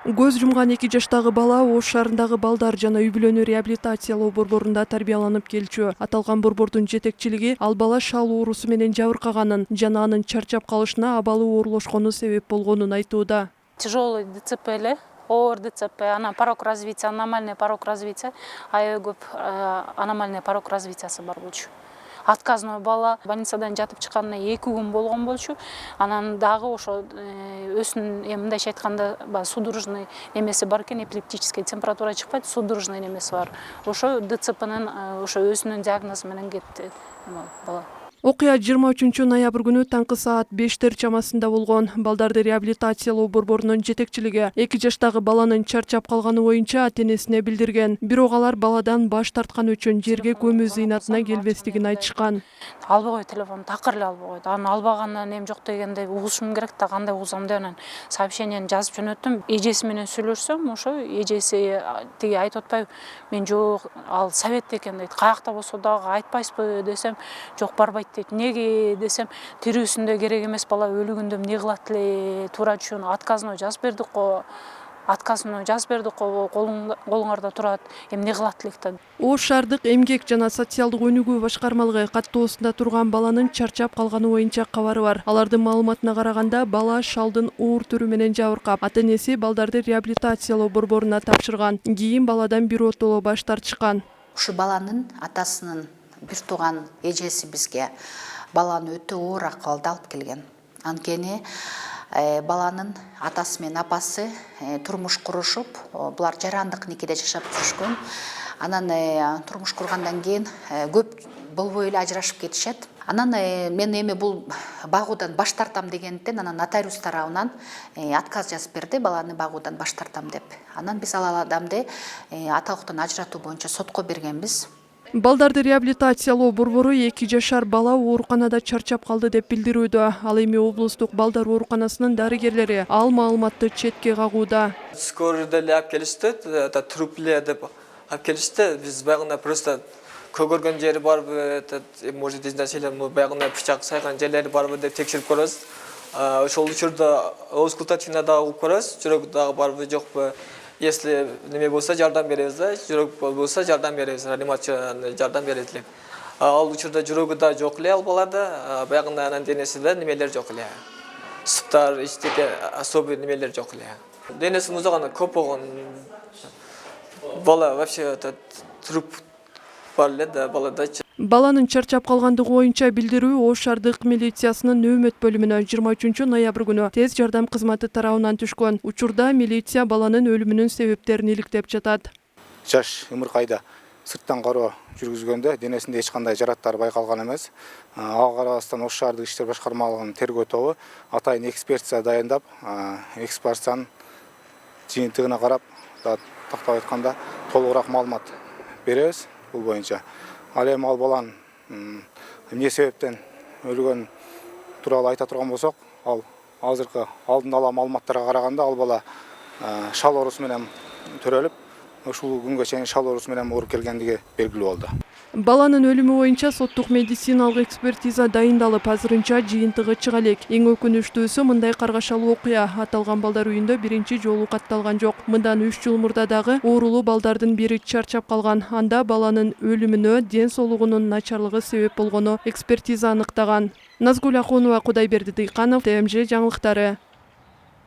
Көз жумган 2 жаштагы бала Ош шаарындагы балдар жана үй бүлөнү реабилитациялоо борборунда тарбияланып келчү. Аталган борбордун жетекчилиги ал бала шал оорусу менен жабыркаганын жана анын чарчап калышына абалы оорлошкону себеп болгонун айтууда. Тяжелый ДЦП эле, оор ДЦП, анан порог развития, аномальный порог развития, аябай көп аномальный порог развитиясы бар болчу. Отказной бала больницадан жатып чыкканына 2 күн болгон болчу. Анан дагы ошо өзүнүн мындайча айтканда судорожный немеси бар экен, эпилептический температура чыкпайт, судорожный немеси бар. Ошо ДЦПнын ошо өзүнүн диагнозу менен кетти бала. Окуя 23 ноябрь күнү таңкы саат 5 чамасында болгон. Балдарды реабилитациялоо борборунун жетекчилиги 2 жаштагы баланын чарчап калганы боюнча ата-энесине билдирген. Бирок алар баладан баш тарткан үчүн жерге көмүү зыйнатына келбестигин айтышкан. Албай койду, телефон такыр эле албай койду. Аны албагандан эми жок дегенде угушум керек да, кандай угузам деп анан сообщениени жазып жөнөттүм. Эжеси менен сүйлөшсөм, ошо эжеси тиги айтып атпайбы, мен жок, ал совет экен дейт. Каякта болсо дагы айтпайсызбы десем, жок барбайт дейт. Неге десем, тирүүсүндө керек эмес бала, өлүгүндө эмне кылат эле, туура чүн отказной жазып бердик го. Отказной жазып бердик го, колуңарда турат, эмне кылат элек да. Ош шаардык эмгек жана социалдык өнүгүү башкармалыгы каттоосунда турган баланын чарчап калганы боюнча кабары бар. Алардын маалыматына караганда, бала шалдын оор түрү менен жабыркап, ата-энеси балдарды реабилитациялоо борборуна тапшырган. Кийин баладан биротоло баш тартышкан. Ушу баланын атасынын бир тууган эжеси бизге баланы өтө оор акыбалда алып келген. Анткени баланын атасы менен апасы турмуш курушуп, булар жарандык никеде жашап жүрүшкөн. Анан турмуш кургандан кийин көп болбой эле ажырашып кетишет. Анан мен эми бул багуудан баш тартам дегенден анан нотариус тарабынан отказ жазып берди, баланы багуудан баш тартам деп. Анан биз ал адамды аталыктан ажыратуу боюнча сотко бергенбиз. Балдарды реабилитациялоо борбору 2 жашар бала ооруканада чарчап калды деп билдирүүдө. Ал эми облустук балдар ооруканасынын дарыгерлери ал маалыматты четке кагууда. Скорыйда эле алып келишти, трупле деп алып келишти. Биз байгында просто көгөргөн жери барбы, может изначально байгында пычак сайган жерлери барбы деп текшерип көрөбүз. Ошол учурда аускултативна дагы угуп көрөбүз, жүрөк дагы барбы жокпу. Если неме болса жардам беребиз да, жүрөк болса жардам беребиз, реанимацияны жардам берет элек. Ал учурда жүрөгү да жок эле ал балада, баягында анан денесинде немелер жок эле. Суптар, иштеке особый немелер жок эле. Денеси музаганы көп болгон. Бала вообще труп бар эле да балада. Баланын чарчап калгандыгы боюнча билдирүү Ош шаардык милициясынын нөөмөт бөлүмүнө 23 ноябрь күнү тез жардам кызматы тарабынан түшкөн. Учурда милиция баланын өлүмүнүн себептерин иликтеп жатат. Жаш ымыркайда сырттан кароо жүргүзгөндө денесинде эч кандай жараттар байкалган эмес. Ага карабастан Ош шаардык иштер башкармалыгынын тергөө тобу атайын экспертиза дайындап, экспертизанын жыйынтыгына карап, тактап айтканда толугураак маалымат беребиз бул боюнча. Ал эми ал баланын эмне себептен өлгөн тууралуу айта турган болсок, ал азыркы алдын ала маалыматтарга караганда ал бала шал оорусу менен төрөлүп, ушул күнгө чейин шал оорусу менен ооруп келгендиги белгилүү болду. Баланын өлүмү боюнча соттук медициналык экспертиза дайындалып, азырынча жыйынтыгы чыга элек. Эң өкүнүчтүүсү мындай каргашалуу окуя аталган балдар үйүндө биринчи жолу катталган жок. Мындан 3 жыл мурда дагы оорулуу балдардын бири чарчап калган. Анда баланын өлүмүнө ден соолугунун начарлыгы себеп болгону экспертиза аныктаган. Назгүл Ахунова, Кудайберди Дыйканов, ТМЖ жаңылыктары.